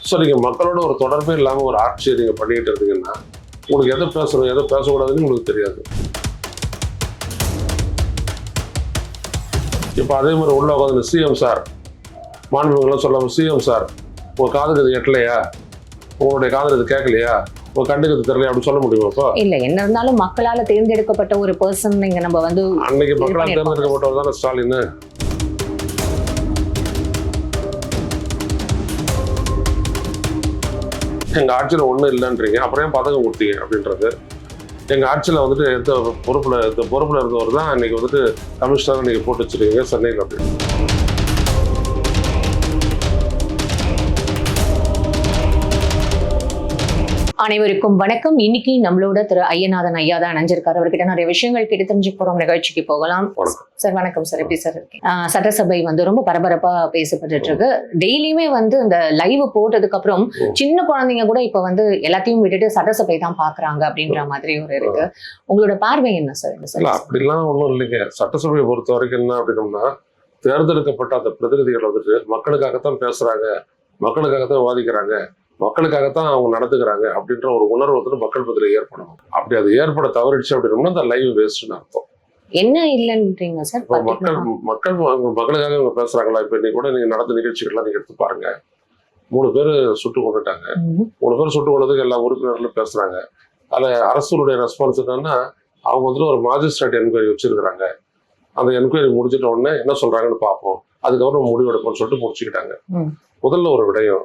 So நீங்கள் மக்களோட ஒரு தொடர்பே இல்லாமல் ஒரு ஆட்சியை நீங்கள் பண்ணிக்கிட்டு இருந்தீங்கன்னா உங்களுக்கு எதை பேசணும் எதை பேசக்கூடாதுன்னு உங்களுக்கு தெரியாது. இப்போ அதே மாதிரி உள்ள உட்காந்து சிஎம் சார் மாண்புகள்லாம் சொல்லாமல் சிஎம் சார் உங்கள் காதுக்கு இது எட்டலையா, உங்களுடைய காதல் இது கேட்கலையா, உங்கள் கண்டுக்கு இது தெரியலையா அப்படி சொல்ல முடியுமா? இப்போ இல்ல என்ன இருந்தாலும் மக்களால தேர்ந்தெடுக்கப்பட்ட ஒரு பர்சன் நீங்க நம்ம வந்து அன்னைக்கு மக்களால் தேர்ந்தெடுக்கப்பட்டவர் தானே ஸ்டாலின். எங்கள் ஆட்சியில் ஒன்றும் இல்லைன்றீங்க, அப்புறம் ஏன் பதக்கம் கொடுத்தீங்க அப்படின்றது. எங்கள் ஆட்சியில் வந்துட்டு இந்த பொறுப்பில் இருந்தவர் தான் இன்னைக்கு வந்துட்டு கமிஷனர் இன்னைக்கு போட்டு வச்சிருக்கீங்க சென்னையில் அப்படின்னு. அனைவருக்கும் வணக்கம். இன்னைக்கு நம்மளோட திரு ஐயநாதன் ஐயா தான் இணைஞ்சிருக்காரு. அவர்கிட்ட நிறைய விஷயங்கள் கேட்டு தெரிஞ்சு போறோம். நிகழ்ச்சிக்கு போகலாம். சார் வணக்கம் சார், எப்படி சார் இருக்கீங்க? சட்டசபை வந்து ரொம்ப பரபரப்பா பேசப்பட்டு இருக்கு. டெய்லியுமே வந்து இந்த லைவ் போட்டதுக்கு அப்புறம் சின்ன குழந்தைங்க கூட இப்ப வந்து எல்லாத்தையும் விட்டுட்டு சட்டசபை தான் பாக்குறாங்க அப்படின்ற மாதிரி ஒரு இருக்கு. உங்களோட பார்வை என்ன சார்? அப்படிலாம் ஒன்றும் இல்லைங்க. சட்டசபையை பொறுத்த வரைக்கும் என்ன அப்படின்னோம்னா, தேர்ந்தெடுக்கப்பட்ட அந்த பிரதிநிதிகள் வந்துட்டு மக்களுக்காகத்தான் பேசுறாங்க, மக்களுக்காகத்தான் வாதிக்கிறாங்க, மக்களுக்காகத்தான் அவங்க நடத்துக்கிறாங்க அப்படின்ற ஒரு உணர்வு வந்து மக்கள் பத்தில ஏற்படும். அப்படி அது ஏற்பட தவறிடுச்சு அப்படின்னோம்னா அந்த லைவ் வேஸ்ட்னு அர்த்தம். என்ன இல்லைன்றீங்க சார்? மக்களுக்காக இவங்க பேசுறாங்களா? இப்ப இன்னைக்கு கூட நீங்க நடந்த நிகழ்ச்சிகள்லாம் நீங்க எடுத்து பாருங்க. 3 பேர் சுட்டு கொண்டுட்டாங்க. 3 பேர் சுட்டு கொண்டதுக்கு எல்லா உறுப்பினர்களும் பேசுறாங்க. அதுல அரசுடைய ரெஸ்பான்ஸ் என்னன்னா, அவங்க வந்துட்டு ஒரு மாஜிஸ்ட்ரேட் என்கொயரி வச்சிருக்கிறாங்க, அந்த என்கொயரி முடிச்சிட்ட உடனே என்ன சொல்றாங்கன்னு பார்ப்போம், அதுக்கப்புறம் முடிவெடுப்போம்னு சொல்லிட்டு முடிச்சுக்கிட்டாங்க. முதல்ல ஒரு விடயம்,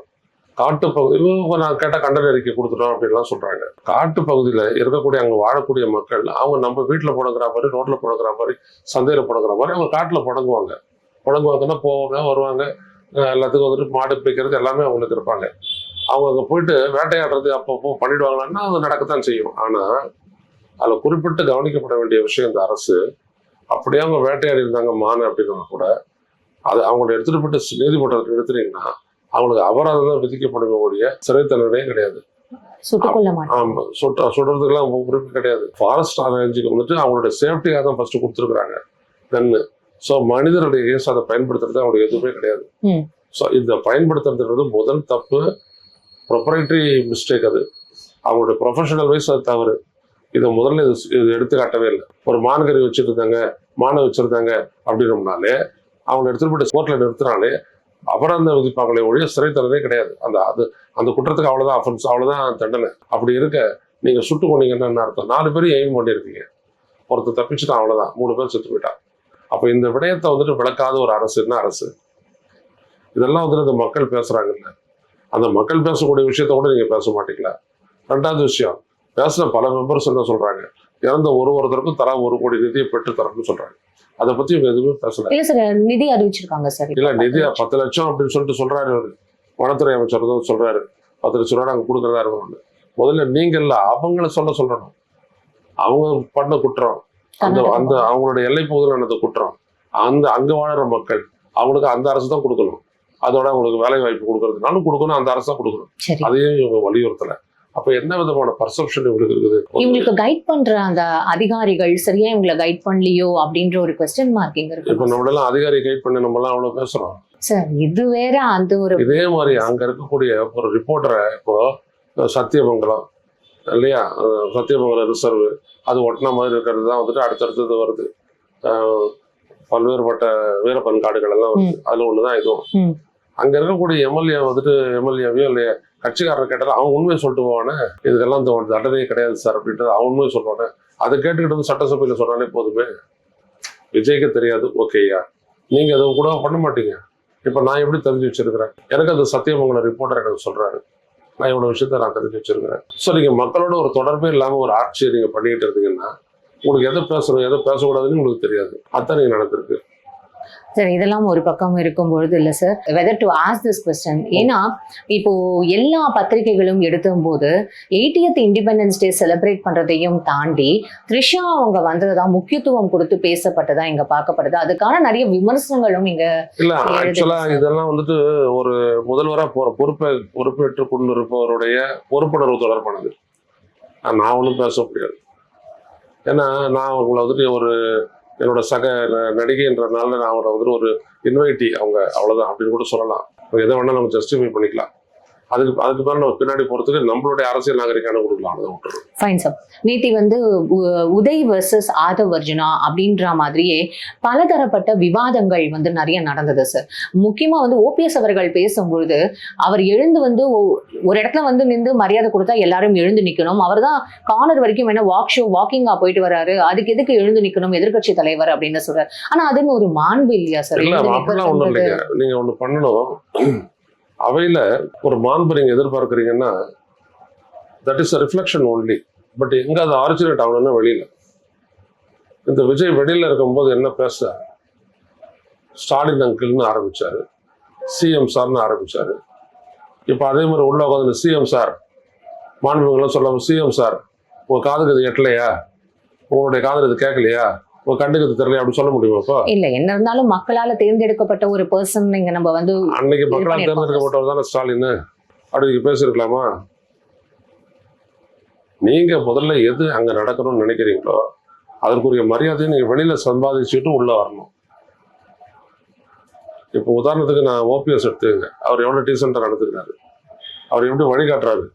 காட்டு பகுதியில் நான் கேட்டால் கண்டன அறிக்கை கொடுத்துட்டோம் அப்படின்லாம் சொல்றாங்க. காட்டு பகுதியில் இருக்கக்கூடிய அங்கே வாழக்கூடிய மக்கள் அவங்க நம்ம வீட்டில் புடங்குற மாதிரி, ரோட்டில் புடங்குற மாதிரி, சந்தையில் புடங்குற மாதிரி அவங்க காட்டில் புடங்குவாங்கன்னா போவாங்க வருவாங்க. எல்லாத்துக்கும் வந்துட்டு மாடு பிடிக்கிறது எல்லாமே அவங்களுக்கு இருப்பாங்க. அவங்க அங்கே போயிட்டு வேட்டையாடுறது அப்பப்போ பண்ணிடுவாங்களான்னா அது நடக்கத்தான் செய்யும். ஆனால் அதில் குறிப்பிட்டு கவனிக்கப்பட வேண்டிய விஷயம், இந்த அரசு அப்படியே அவங்க வேட்டையாடி இருந்தாங்க மானு அப்படின்னா கூட அது அவங்கள எடுத்துட்டு போயிட்டு நீதிமன்றத்தில் எடுத்துட்டீங்கன்னா அவங்களுக்கு அபராதம் தான் விதிக்கப்படுவக்கூடிய சிறை தண்டனையே கிடையாது. ஆமா, சுடுறதுக்கெல்லாம் குறிப்பு கிடையாது. ஃபாரஸ்ட் ரேஞ்சுக்கு வந்துட்டு அவங்களுடைய சேஃப்டியாக தான் ஃபர்ஸ்ட் கொடுத்துருக்குறாங்க கன்னு. ஸோ மனிதனுடைய கேஸ் அதை பயன்படுத்துறது அவங்களுக்கு எதுவுமே கிடையாது. ஸோ இதை பயன்படுத்துறதுன்றது முதல் தப்பு, ப்ரொப்ரைட்டரி மிஸ்டேக். அது அவங்களுடைய ப்ரொஃபஷனல் வைஸ் அது தவறு. இதை முதல்ல இது எடுத்துக்காட்டவே இல்லை. ஒரு மான்கறி மானை வச்சிருந்தாங்க அப்படின்னோம்னாலே அவங்க எடுத்துட்டு போயிட்டு கோர்ட்ல நிறுத்தினாலே அபராதம் விதிப்பாங்களே ஒழிய சிறை தண்டனை கிடையாது. அந்த குற்றத்துக்கு அவ்வளவுதான் அஃபென்ஸ், அவ்வளவுதான் தண்டனை. அப்படி இருக்க நீங்க சுட்டு கொண்டீங்கன்னா என்ன அர்த்தம்? 4 பேரும் எய்ம் பண்ணியிருக்கீங்க, ஒருத்தர் தப்பிச்சுட்டான், அவ்வளவுதான், 3 பேர் செத்து போயிட்டான். அப்ப இந்த விடயத்தை வந்துட்டு விளக்காத ஒரு அரசு என்ன அரசு? இதெல்லாம் வந்துட்டு அந்த மக்கள் பேசுறாங்கல்ல, அந்த மக்கள் பேசக்கூடிய விஷயத்த கூட நீங்க பேச மாட்டீங்களா? 2வது விஷயம், பேசுன பல மெம்பர்ஸ் என்ன சொல்றாங்க, இறந்த ஒருத்தருக்கும் தரா 1 கோடி நிதியை பெற்று தரணும்னு சொல்றாங்க. அதை பத்தி இவங்க எதுவுமே பேசல. இல்ல சார், நிதி அறிவிச்சிருக்காங்க சார். இல்ல நிதி 10 லட்சம் அப்படின்னு சொல்லிட்டு சொல்றாரு அவரு. வனத்துறை அமைச்சர் தான் சொல்றாரு 10 லட்சம் ரூபாய் நாங்க கொடுக்கறதா இருக்கணும். முதல்ல நீங்க இல்ல அவங்கள சொல்லணும். அவங்க பண்ண குற்றம், அந்த அவங்களுடைய எல்லை பகுதியில் நடந்த குற்றம், அங்க வாழற மக்கள் அவங்களுக்கு அந்த அரசு தான் கொடுக்கணும். அதோட அவங்களுக்கு வேலை வாய்ப்பு கொடுக்கறதுனாலும் கொடுக்கணும், அந்த அரசு தான் கொடுக்கணும். அதையும் இவங்க வலியுறுத்தல. அப்ப என்ன விதமான பர்செப்ஷன் இவங்களுக்கு இருக்குது? இவங்களுக்கு கைட் பண்ற அந்த அதிகாரிகள் சரியா இவங்களை கைட் பண்ணலையோ அப்படின்ற ஒரு குவெஸ்டியன் மார்க் இங்க இருக்கு. இப்ப நம்ம எல்லாம் அதிகாரி கைட் பண்ணி நம்ம எல்லாம் அவ்வளவு பேசுறோம் சார். இது வேற அந்த ஒரு இதே மாதிரி அங்க இருக்கக்கூடிய ஒரு ரிப்போர்ட்டரை இப்போ சத்தியமங்கலம் இல்லையா, சத்தியமங்கலம் ரிசர்வ் அது ஒட்டின மாதிரி இருக்கிறது தான் வந்துட்டு அடுத்தடுத்தது வருது. பல்வேறுபட்ட வீரப்பன் காடுகள் எல்லாம் வருது. அதுல ஒண்ணுதான் இதுவும். அங்க இருக்கக்கூடிய எம்எல்ஏவையோ இல்லையா கட்சிக்காரர் கேட்டாலும் அவன் உண்மையை சொல்லிட்டு போவானே, இதுக்கெல்லாம் தண்டனையே கிடையாது சார் அப்படின்றது அவன் உண்மையை சொல்லுவானே. அதை கேட்டுக்கிட்டு வந்து சட்டசபையில சொன்னாலே போதுமே. விஜய்க்கு தெரியாது, ஓகேயா, நீங்க அதை கூட பண்ண மாட்டீங்க. இப்ப நான் எப்படி தெரிஞ்சு வச்சிருக்கிறேன்? எனக்கு அந்த சத்தியமங்கலம் ரிப்போர்ட்டர் எனக்கு சொல்றாரு, நான் இவ்வளவு விஷயத்த நான் தெரிஞ்சு வச்சிருக்கிறேன். ஸோ நீங்க மக்களோட ஒரு தொடர்பே இல்லாம ஒரு ஆட்சியை நீங்க பண்ணிக்கிட்டு இருந்தீங்கன்னா உங்களுக்கு எதை பேசணும் எதை பேசக்கூடாதுன்னு உங்களுக்கு தெரியாது. அதான் நீங்க நடந்திருக்கு சார். இதெல்லாம் ஒரு பக்கம் இருக்கும்பொழுது இல்லை sir, weather to ask this question. ஏன்னா இப்போ எல்லா பத்திரிகைகளும் எடுத்தும் போது 80th இண்டிபெண்டன்ஸ் டே செலிப்ரேட் பண்றதையும் தாண்டி த்ரிஷா அவங்க வந்ததுதான் முக்கியத்துவம் கொடுத்து பேசப்பட்டதா இங்க பார்க்கப்படுது. அதுக்கான நிறைய விமர்சனங்களும் இங்க இல்ல. ஆக்சுவலா இதெல்லாம் வந்துட்டு ஒரு முதல்வரா பொறுப்பேற்றுக் கொண்டிருப்பவருடைய பொறுப்புணர்வு தொடர்பானது. நான் ஒன்றும் பேச முடியாது. ஏன்னா நான் அவங்களை வந்துட்டு ஒரு என்னோட சக நடிகைன்றதுனால நான் அவரை வந்துட்டு ஒரு இன்வைட்டி அவங்க அவ்வளவுதான் அப்படின்னு கூட சொல்லலாம். எதை வேணா நம்ம ஜஸ்டிஃபை பண்ணிக்கலாம். அதுக்கு மேல நம்ம பின்னாடி போறதுக்கு நம்மளுடைய அரசியல் நாகரிகான கொடுக்கலாம், அதை விட்டுரும். Fine sir. நேத்தி வந்து உதய் வர்சஸ் ஆதவ் அர்ஜுனா அப்படின்ற மாதிரியே பலதரப்பட்ட விவாதங்கள் வந்து நிறைய நடந்தது சார். முக்கியமா வந்து ஓபிஎஸ் அவர்கள் பேசும்பொழுது அவர் எழுந்து வந்து ஒரு இடத்துல வந்து நின்று மரியாதை கொடுத்தா எல்லாரும் எழுந்து நிக்கணும், அவர் தான் கார்னர் வரைக்கும் என்ன வாக்கிங்கா போயிட்டு வராரு, அதுக்கு எதுக்கு எழுந்து நிக்கணும் எதிர்கட்சி தலைவர் அப்படின்னு சொல்றாரு. ஆனா அதுன்னு ஒரு மாண்பு இல்லையா சார்? இல்ல, அப்படிலாம் ஒண்ணும் இல்லைங்க. நீங்க ஒண்ணு பண்ணணும், அவையில ஒரு மாண்பு நீங்க எதிர்பார்க்கறீங்கன்னா that is a reflection only. But எங்க அது ஆரிஜினேட் ஆகணும்னா வெளியில. இந்த விஜய் வெளியில இருக்கும்போது என்ன பேச, ஸ்டாலின் அங்கிள்னு ஆரம்பிச்சாரு, சிஎம் சார்னு ஆரம்பிச்சாரு. இப்ப அதே மாதிரி உள்ள உட்காந்து சிஎம் சார் மாண்புகள்லாம் சொல்ல, சிஎம் சார் உங்க காதுக்கு இது எட்டலையா, உங்களுடைய காதுல இது கேட்கலையா, உங்க கண்டுக்கு இது தெரியலையா அப்படி சொல்ல முடியுமாப்பா? இல்ல, என்ன இருந்தாலும் மக்களால தேர்ந்தெடுக்கப்பட்ட ஒரு பர்சன் நீங்க நம்ம வந்து அன்னைக்கு மக்களால் தேர்ந்தெடுக்கப்பட்டவர் தானே ஸ்டாலின், அப்படி பேசியிருக்கலாமா? நீங்க முதல்ல எது அங்க நடக்கணும்னு நினைக்கிறீங்களோ அதற்குரிய மரியாதையை நீங்க வெளியில சம்பாதிச்சுட்டு உள்ள வரணும். இப்போ உதாரணத்துக்கு நான் ஓபிஎஸ் எடுத்துக்கங்க, அவர் எவ்வளவு டீசெண்டா நடந்துக்கிறாரு, அவர் எப்படி வழிகாட்டுறாரு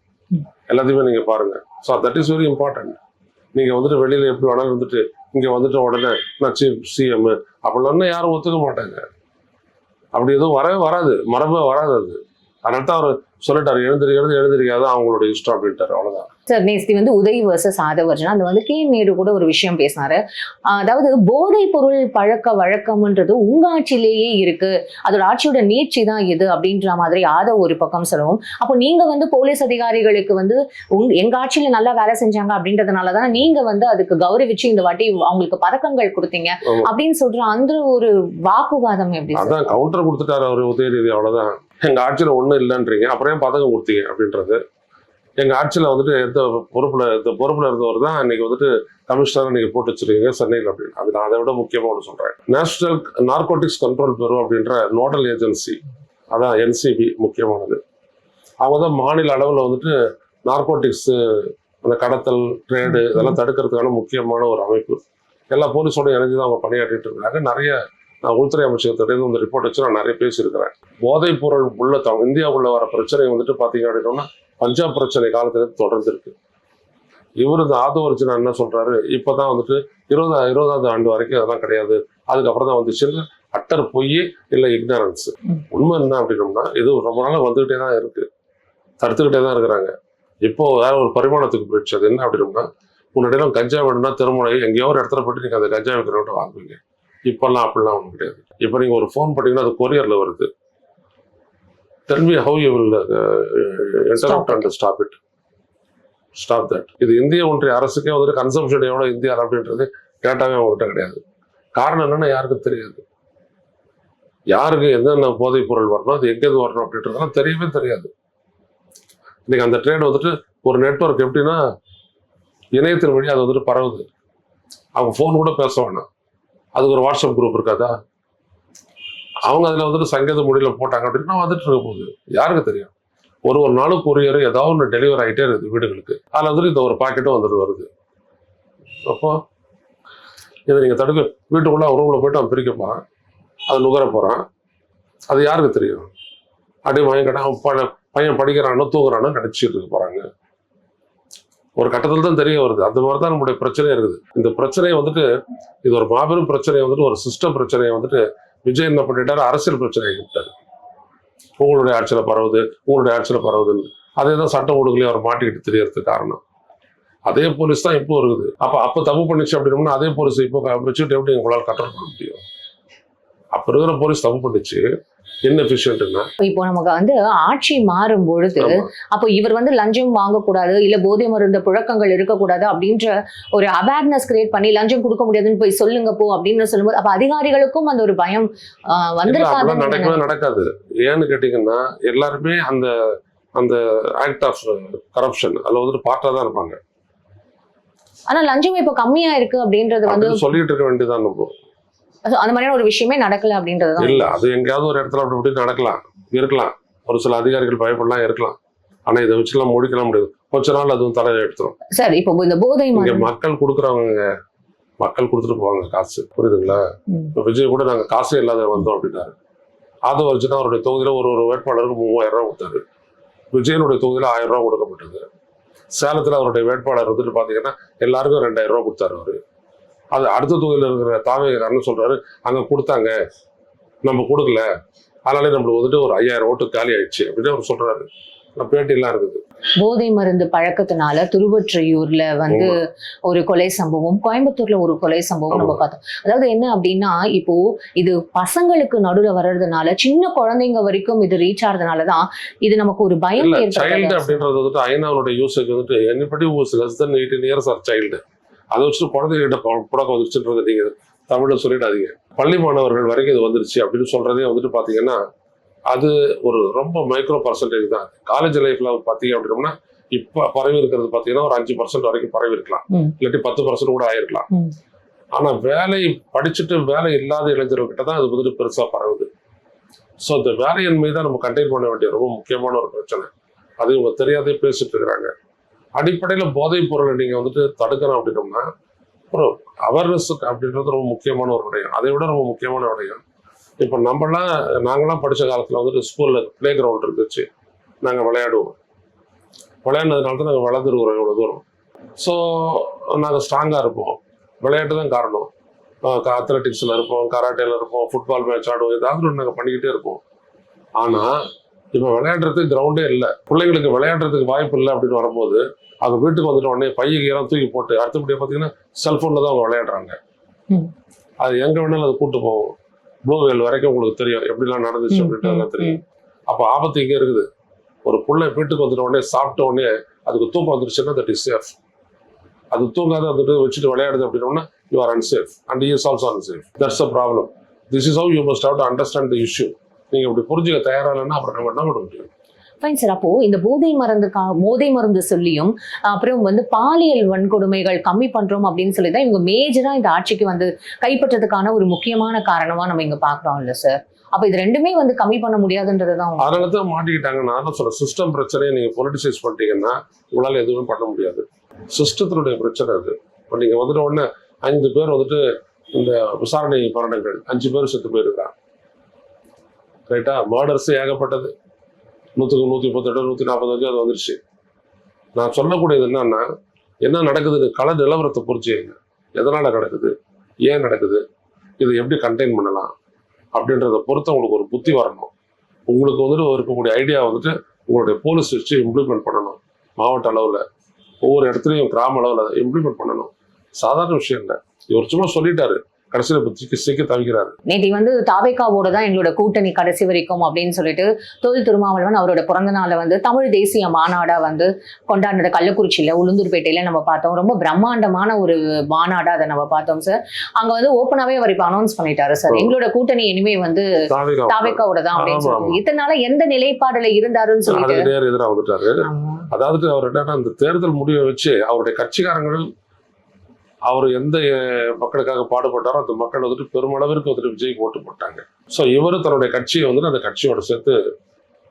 எல்லாத்தையுமே நீங்க பாருங்க. So that is very important. நீங்க வந்துட்டு வெளியில எப்படி வேணாலும் இருந்துட்டு இங்க வந்துட்டு உடனே நான் சீஃப் சிஎம் அப்படின்னா யாரும் ஒத்துக்க மாட்டாங்க. அப்படி எதுவும் வரவே வராது, மரபே வராது. அது அதனால தான் அவர் சொல்லிட்டாரு, எழுந்திருக்காது அவங்களோட இஷ்டம் அப்படின்ட்டாரு, அவ்வளவுதான். சார், நேஸ்தி வந்து உதய் வர்சஸ் ஆதவ் அர்ஜுனா அது வந்து கே நேரு கூட ஒரு விஷயம் பேசினாரு. அதாவது போதைப் பொருள் பழக்க வழக்கம்ன்றது உங்க ஆட்சியிலேயே இருக்கு, அதோட ஆட்சியோட நீட்சி தான் இது அப்படின்ற மாதிரி ஆதவ் ஒரு பக்கம் சொல்லவும், அப்போ நீங்க வந்து போலீஸ் அதிகாரிகளுக்கு வந்து எங்க ஆட்சியில நல்லா வேலை செஞ்சாங்க அப்படின்றதுனாலதான் நீங்க வந்து அதுக்கு கௌரவிச்சு இந்த வாட்டி அவங்களுக்கு பதக்கங்கள் கொடுத்தீங்க அப்படின்னு சொல்ற அந்த ஒரு வாக்குவாதம் எப்படி? அதான் கவுண்டர் கொடுத்துட்டாரு அவரு உதயநிதி, அவ்வளவுதான். எங்க ஆட்சியில ஒண்ணும் இல்லைன்றீங்க, அப்புறம் பதக்கம் கொடுத்தீங்க அப்படின்றது. எங்க ஆட்சியில வந்துட்டு இந்த பொறுப்புல இருந்தவர் தான் இன்னைக்கு வந்துட்டு கமிஷனர் இன்னைக்கு போட்டு வச்சிருக்கீங்க சென்னையில் அப்படின்னு. அது நான் அதை விட முக்கியமா ஒன்று சொல்றேன். நேஷனல் நார்கோட்டிக்ஸ் கண்ட்ரோல் பியூரோ அப்படின்ற நோடல் ஏஜென்சி, அதான் என்சிபி முக்கியமானது. அவங்க தான் மாநில அளவில் வந்துட்டு நார்கோட்டிக்ஸ், அந்த கடத்தல், ட்ரேடு இதெல்லாம் தடுக்கிறதுக்கான முக்கியமான ஒரு அமைப்பு. எல்லா போலீஸோட இணைஞ்சு தான் அவங்க பணியாற்றிட்டு இருக்காங்க. நிறைய நான் உள்துறை அமைச்சகத்திட்ட இந்த ரிப்போர்ட் வச்சு நான் நிறைய பேசியிருக்கிறேன். போதைப் பொருள் உள்ள இந்தியாவுக்குள்ள வர பிரச்சனை வந்துட்டு பாத்தீங்க அப்படின்னா பஞ்சாப் பிரச்சனை காலத்துல தொடர்ந்து இருக்கு. இவர் இந்த ஆதவ் அர்ஜுனா என்ன சொல்றாரு, இப்பதான் வந்துட்டு 20வது ஆண்டு வரைக்கும் அதெல்லாம் கிடையாது, அதுக்கப்புறம் தான் வந்துச்சு. அட்டர் பொய் இல்லை இக்னரன்ஸ். உண்மை என்ன அப்படின்னோம்னா இது ரொம்ப நாளா வந்துகிட்டே தான் இருக்கு, தடுத்துக்கிட்டே தான் இருக்கிறாங்க. இப்போ வேற ஒரு பரிமாணத்துக்கு போயிடுச்சு. அது என்ன அப்படின்னோம்னா, முன்னாடியெல்லாம் கஞ்சா வேணும்னா திருமணம் எங்கேயோ ஒரு இடத்துல போயிட்டு நீங்க அந்த கஞ்சா வைக்கிறவங்க வாங்குவீங்க. இப்பெல்லாம் அப்படிலாம் ஒன்றும் கிடையாது. இப்போ நீங்க ஒரு ஃபோன் பண்ணீங்கன்னா அது கொரியர்ல வருது. Tell me how you will interrupt and stop it. Stop that. இது இந்திய ஒன்றிய அரசுக்கே வந்துட்டு கன்சம்ஷன் எவ்வளோ இந்தியா அப்படின்றது கேட்டாவே அவங்ககிட்ட கிடையாது. காரணம் என்னன்னா யாருக்கும் தெரியாது. யாருக்கு என்னென்ன போதைப் பொருள் வரணும், அது எங்கேருந்து வரணும் அப்படின்றதுலாம் தெரியவே தெரியாது. இன்னைக்கு அந்த ட்ரேட் வந்துட்டு ஒரு நெட்வொர்க் எப்படின்னா இணையத்தின் வழி அது வந்துட்டு பரவுது. அவங்க ஃபோன் கூட பேச வேணாம், அதுக்கு ஒரு வாட்ஸ்அப் குரூப் இருக்காதா, அவங்க அதில் வந்துட்டு சங்கீத மொழியில போட்டாங்க அப்படின்னா வந்துட்டு இருக்க போகுது. யாருக்கு தெரியும்? ஒரு நாளுக்கு கொரியர் ஏதாவது ஒன்று டெலிவரி ஆகிட்டே இருக்குது வீடுகளுக்கு. அதில் வந்துட்டு இந்த ஒரு பாக்கெட்டும் வந்துட்டு வருது. அப்போ இதை நீங்கள் தடுக்க, வீட்டுக்குள்ள ரூம்ல போயிட்டு அவன் பிரிக்க போகிறான், அது நுகர போகிறான், அது யாருக்கு தெரியும்? அப்படியே அவன் பையன் படிக்கிறானோ தூங்குறானோ நினைச்சிட்டு இருக்க போறாங்க. ஒரு கட்டத்தில் தான் தெரிய வருது. அந்த மாதிரி தான் நம்மளுடைய பிரச்சனையே இருக்குது. இந்த பிரச்சனையை வந்துட்டு இது ஒரு மாபெரும் பிரச்சனையை வந்துட்டு ஒரு சிஸ்டம் பிரச்சனையை வந்துட்டு விஜய் என்ன பண்ணிட்டாரு, அரசியல் பிரச்சனையை கூப்பிட்டாரு. உங்களுடைய ஆட்சியில பரவுது, உங்களுடைய ஆட்சியில பரவுதுன்னு. அதே தான் சட்டம் ஒழுங்குலயே அவர் மாட்டிக்கிட்டு தெரியறதுக்கு காரணம். அதே போலீஸ் தான் இப்போ இருக்குது. அப்ப தப்பு பண்ணிச்சு அப்படின்னா அதே போலீஸ் இப்போ வச்சுட்டு எப்படி உங்களால் கண்ட்ரோல் பண்ண முடியும்? அப்ப இருக்கிற போலீஸ் தப்பு பண்ணிச்சு, இன்எஃபிஷியன்ட்னா. இப்போ நமக்கு வந்து ஆட்சி மாறும் பொழுது அப்போ இவர் வந்து லஞ்சம் வாங்கக்கூடாது, இல்ல போதை மருந்து புழக்கங்கள் இருக்கக்கூடாது அப்படின்ற ஒரு அவேர்னஸ் கிரியேட் பண்ணி லஞ்சம் கொடுக்க முடியாதுன்னு போய் சொல்லுங்க போ அப்படின்னு சொல்லும்போது அப்ப அதிகாரிகளுக்கும் அந்த ஒரு பயம் நடக்கவே நடக்காது. ஏன்னு கேட்டீங்கன்னா எல்லாருமே அந்த அந்த ஆக்ட் ஆஃப் கரப்ஷன் அதுல வந்துட்டு பார்ட்டா தான் இருப்பாங்க. ஆனா லஞ்சம் இப்போ கம்மியா இருக்கு அப்படின்றது வந்து சொல்லிட்டு இருக்க வேண்டியதான். நம்ம அந்த மாதிரியான ஒரு விஷயமே நடக்கல அப்படின்றது இல்ல. அது எங்கேயாவது ஒரு இடத்துல அப்படி நடக்கலாம், இருக்கலாம். ஒரு சில அதிகாரிகள் பயப்படலாம், இருக்கலாம். ஆனா இதை வச்சுலாம் முடிக்கலாம் முடியாது. கொஞ்ச நாள் அதுவும் தலையை எடுத்துரும். சார், இப்போ இந்த போதை மக்கள் கொடுக்குறவங்க மக்கள் கொடுத்துட்டு போவாங்க காசு, புரியுதுங்களா? இப்ப விஜய் கூட நாங்க காசே இல்லாத வந்தோம் அப்படின்னாரு. ஆதவ் அர்ஜுனா அவருடைய தொகுதியில ஒரு வேட்பாளருக்கு 3000 ரூபாய் கொடுத்தாரு. விஜயனுடைய தொகுதியில் 1000 ரூபா கொடுக்கப்பட்டது. சேலத்தில் அவருடைய வேட்பாளர் வந்துட்டு பார்த்தீங்கன்னா எல்லாருக்கும் 2000 ரூபா கொடுத்தாரு அவரு. அது அடுத்த தொகுதியில் இருக்கிற தாவேக்காரன்னு சொல்றாரு, அங்கே கொடுத்தாங்க நம்ம கொடுக்கல, அதனாலே நம்மளுக்கு வந்துட்டு ஒரு 5000 ஓட்டு காலி ஆயிடுச்சு அப்படின்னு அவர் சொல்றாரு. பேட்டிலாம் இருக்குது. போதை மருந்து பழக்கத்தினால திருவொற்றியூர்ல வந்து ஒரு கொலை சம்பவம், கோயம்புத்தூர்ல ஒரு கொலை சம்பவம் நம்ம பார்த்தோம். அதாவது என்ன அப்படின்னா, இப்போ இது பசங்களுக்கு நடுவுல வர்றதுனால சின்ன குழந்தைங்க வரைக்கும் இது ரீச் ஆறதுனாலதான் இது நமக்கு ஒரு பயம் சைல்டு ஏற்படுது. அப்படின்றது வந்துட்டு ஐநாவுடைய யூஸுக்கு வந்துட்டு anybody whose less than 18 years are child, அதை வச்சுட்டு குழந்தைகிட்ட புழக்கம் வந்துருச்சுன்றது நீங்க தமிழ்ல சொல்லிடாதீங்க. பள்ளி மாணவர்கள் வரைக்கும் இது வந்துருச்சு அப்படின்னு சொல்றதே வந்துட்டு பாத்தீங்கன்னா அது ஒரு ரொம்ப மைக்ரோ பர்சன்டேஜ் தான். காலேஜ் லைஃப்ல பாத்தீங்க அப்படின்னா இப்ப பரவி இருக்கிறது பாத்தீங்கன்னா ஒரு 5% வரைக்கும் பரவி இருக்கலாம், இல்லாட்டி 10% கூட ஆயிருக்கலாம். ஆனா வேலை படிச்சுட்டு வேலை இல்லாத இளைஞர்கிட்ட தான் அது வந்துட்டு பெருசா பரவுது. ஸோ இந்த வேலையின்மை தான் நம்ம கண்டெயின் பண்ண வேண்டிய ரொம்ப முக்கியமான ஒரு பிரச்சனை. அது இவங்க தெரியாதே பேசிட்டு இருக்கிறாங்க. அடிப்படையில போதைப் பொருளை நீங்க வந்துட்டு தடுக்கணும் அப்படின்னோம்னா ஒரு அவேர்னஸ் அப்படின்றது ரொம்ப முக்கியமான ஒரு விடயம். அதை விட ரொம்ப முக்கியமான விடயம், இப்போ நாங்களாம் படித்த காலத்தில் வந்துட்டு ஸ்கூலில் ப்ளே கிரவுண்ட் இருந்துச்சு, நாங்கள் விளையாடுவோம். விளையாடுனதுனால தான் நாங்கள் வளர்ந்துருக்குறோம் இவ்வளோ தூரம். ஸோ நாங்கள் ஸ்ட்ராங்காக இருப்போம். விளையாட்டு தான் காரணம். அத்லெட்டிக்ஸில் இருப்போம், கராட்டேல இருப்போம், ஃபுட்பால் மேட்ச் ஆடுவோம், ஏதாவது ஒன்று நாங்கள் பண்ணிக்கிட்டே இருப்போம். ஆனால் இப்போ விளையாடுறதுக்கு கிரவுண்டே இல்லை, பிள்ளைங்களுக்கு விளையாடுறதுக்கு வாய்ப்பு இல்லை அப்படின்னு வரும்போது அவங்க வீட்டுக்கு வந்துட்டு உடனே பையெல்லாம் தூக்கி போட்டு அடுத்தபடியாக பார்த்தீங்கன்னா செல்ஃபோனில் தான் அவங்க விளையாடுறாங்க. அது எங்கே வேணாலும் அதை கூப்பிட்டு போவோம். ப்ளூவேல் வரைக்கும் உங்களுக்கு தெரியும் எப்படிலாம் நடந்துச்சு அப்படின்ட்டு தெரியும். அப்போ ஆபத்து இங்கே இருக்குது. ஒரு பிள்ளை வீட்டுக்கு வந்துட்ட உடனே சாப்பிட்ட உடனே அதுக்கு தூக்கம் வந்துருச்சுன்னா தட் இஸ் சேஃப். அது தூங்காத வந்துட்டு வச்சுட்டு விளையாடுது அப்படின்னா you are unsafe and is also unsafe. That's a problem. This is how you must have to understand the issue. நீங்கள் இப்படி புரிஞ்சுக்க தயாராக இல்லைன்னா அப்புறம் நம்ம என்ன பண்ண முடியும்? Fine sir. அப்போ இந்த போதை மருந்து சொல்லியும் அப்புறம் வந்து பாலியல் வன்கொடுமைகள் கம்மி பண்றோம் அப்படின்னு சொல்லி தான் இவங்க மேஜரா இந்த ஆட்சிக்கு வந்து கைப்பற்றதுக்கான ஒரு முக்கியமான காரணமா நம்ம இங்க பாக்குறோம் இல்ல சார்? அப்ப இது ரெண்டுமே வந்து கம்மி பண்ண முடியாதுன்றதுதான். அதனால தான் மாட்டிக்கிட்டாங்க. நான் தான் சொல்றேன், சிஸ்டம் பிரச்சனையை நீங்க பொலிட்டிசைஸ் பண்ணிட்டீங்கன்னா உங்களால எதுவுமே பண்ண முடியாது. சிஸ்டத்தினுடைய பிரச்சனை அது. இப்போ நீங்க வந்துட்டு உடனே 5 பேர் வந்துட்டு இந்த விசாரணை மரணங்கள் 5 பேர் செத்து போயிருக்காங்க. ரைட்டா? மர்டர்ஸ் ஏகப்பட்டது, 100க்கு 138 145 அது வந்துருச்சு. நான் சொல்லக்கூடியது என்னன்னா, என்ன நடக்குதுன்னு கள நிலவரத்தை புரிஞ்சுங்க. எதனால நடக்குது, ஏன் நடக்குது, இதை எப்படி கண்டெயின் பண்ணலாம் அப்படின்றத பொறுத்து உங்களுக்கு ஒரு புத்தி வரணும். உங்களுக்கு வந்துட்டு இருக்கக்கூடிய ஐடியா வந்துட்டு உங்களுடைய போலீஸ் வச்சு இம்ப்ளிமெண்ட் பண்ணணும். மாவட்ட அளவில் ஒவ்வொரு இடத்துலையும் கிராம அளவில் இம்ப்ளிமெண்ட் பண்ணணும். சாதாரண விஷயம் இல்லை. இவர் சும்மா சொல்லிட்டாரு, கடைசியில சிக்க தவிக்கிறாரு. நேற்று வந்து தாவேக்காவோட தான் எங்களோட கூட்டணி கடைசி வரைக்கும் அப்படின்னு சொல்லிட்டு தொல் திருமாவளவன் அவரோட பிறந்த நாளை வந்து தமிழ் தேசிய மாநாடா வந்து கொண்டாடினது கள்ளக்குறிச்சியில உளுந்தூர்பேட்டையில நம்ம பார்த்தோம். ரொம்ப பிரம்மாண்டமான ஒரு மாநாடா அதை நம்ம பார்த்தோம் சார். அங்க வந்து ஓப்பனாவே அவர் இப்ப அனௌன்ஸ் பண்ணிட்டாரு சார், எங்களோட கூட்டணி இனிமே வந்து தாவேக்காவோட தான் அப்படின்னு சொல்லிட்டு. இத்தனை நாள எந்த நிலைப்பாடுல இருந்தாருன்னு சொல்லிட்டு எதிராக வந்துட்டாரு. அதாவது அவர் என்னன்னா அந்த தேர்தல் முடிவை வச்சு அவருடைய கட்சிக்காரங்கள் அவர் எந்த மக்களுக்காக பாடுபட்டாரோ அந்த மக்கள் வந்துட்டு பெருமளவிற்கு வந்துட்டு விஜய்க்கு ஓட்டு போட்டாங்க. ஸோ இவரு தன்னுடைய கட்சியை வந்துட்டு அந்த கட்சியோட சேர்த்து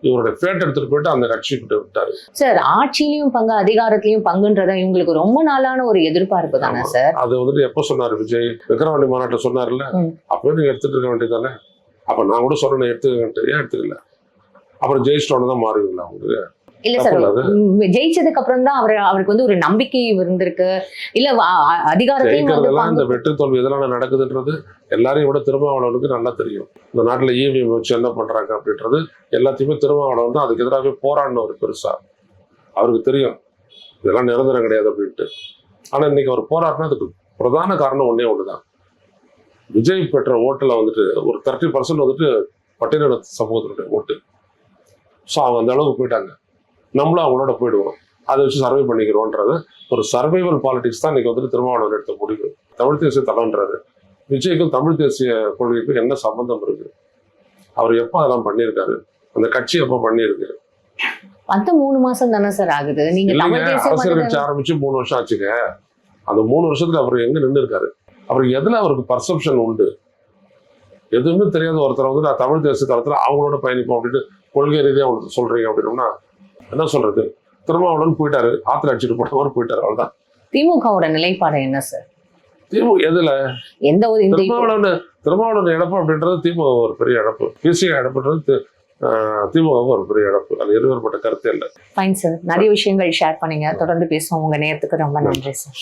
இவருடைய பேட் எடுத்துட்டு போயிட்டு அந்த கட்சி கிட்ட விட்டாரு. சார் ஆட்சியிலையும் பங்கு அதிகாரத்திலையும் பங்குன்றதா இவங்களுக்கு ரொம்ப நாளான ஒரு எதிர்பார்ப்பு தானே சார்? அது வந்துட்டு எப்போ சொன்னாரு விஜய்? விக்கிரவாண்டி மாநாட்டில் சொன்னார்ல, அப்பவே நீங்க எடுத்துட்டு இருக்க வேண்டியதானே. அப்ப நான் கூட சொல்றேன் எடுத்துக்கிட்டு, ஏன் எடுத்துக்கல? அப்புறம் ஜெயிச்சிட்டோன்னு தான் மாறுவீங்களா உங்களுக்கு? இல்ல சார், ஜெயிச்சதுக்கு அப்புறம் தான் அவருக்கு வந்து ஒரு நம்பிக்கை இருந்திருக்கு. இல்ல அதிகாரத்தையும் இந்த வெற்றி தோல்வி எதனால நடக்குதுன்றது எல்லாரையும் விட திருமாவளவனுக்கு நல்லா தெரியும். இந்த நாட்டுல இவிஎம் வச்சு என்ன பண்றாங்க அப்படின்றது எல்லாத்தையுமே திருமாவளவன் தான் அதுக்கு எதிராகவே போராடின ஒரு பெருசா. அவருக்கு தெரியும் இதெல்லாம் நிரந்தரம் கிடையாது அப்படின்ட்டு. ஆனா இன்னைக்கு அவர் போராடினா அதுக்கு பிரதான காரணம் ஒன்னே ஒண்ணுதான். விஜய் பெற்ற ஓட்டுல வந்துட்டு ஒரு 30% வந்துட்டு பட்டியலின சமூகத்தினுடைய ஓட்டு. ஸோ அவங்க அந்த அளவுக்கு போயிட்டாங்க. நம்மளும் அவங்களோட போயிடுவோம், அதை வச்சு சர்வை பண்ணிக்கிறோன்றது ஒரு சர்வைவல் பாலிடிக்ஸ் தான் இன்னைக்கு வந்துட்டு திருமாவளவன் எடுத்த முடிவு. தமிழ் தேசிய தலைன்றாரு. விஜய்க்கும் தமிழ் தேசிய கொள்கைக்கும் என்ன சம்பந்தம் இருக்கு? அவர் எப்போ அதெல்லாம் பண்ணியிருக்காரு? அந்த கட்சி எப்போ பண்ணியிருக்கு? 3 மாசம் தானே சார் ஆகுது. நீங்க அரசியல் கட்சி ஆரம்பிச்சு 3 வருஷம் ஆச்சுங்க. அந்த 3 வருஷத்துல அவர் எங்க நின்று இருக்காரு? அவருக்கு எதுல அவருக்கு பர்செப்ஷன் உண்டு? எதுவுமே தெரியாத ஒருத்தர் வந்து நான் தமிழ் தேசிய தளத்துல அவங்களோட பயணிப்போம் அப்படின்னு கொள்கை ரீதியா அவங்களுக்கு சொல்றீங்க அப்படின்னா என்ன சொல்றது? திருமாவளவன் போயிட்டாரு, ஆத்துல அடிச்சுட்டு போட்டவர் போயிட்டாரு, அவ்வளவுதான். திமுகவோட நிலைப்பாடு என்ன சார்? திமுக எதுல எந்த ஒரு திருமாவளவன் இழப்பு அப்படின்றது திமுக ஒரு பெரிய இழப்பு. பிசிஐ இழப்புன்றது திமுகவும் ஒரு பெரிய இழப்பு. அது எதிர்பார்ப்பட்ட கருத்தே இல்லை. ஃபைன் சார், நிறைய விஷயங்கள் ஷேர் பண்ணீங்க. தொடர்ந்து பேசுவோம். உங்க நேரத்துக்கு ரொம்ப நன்றி சார்.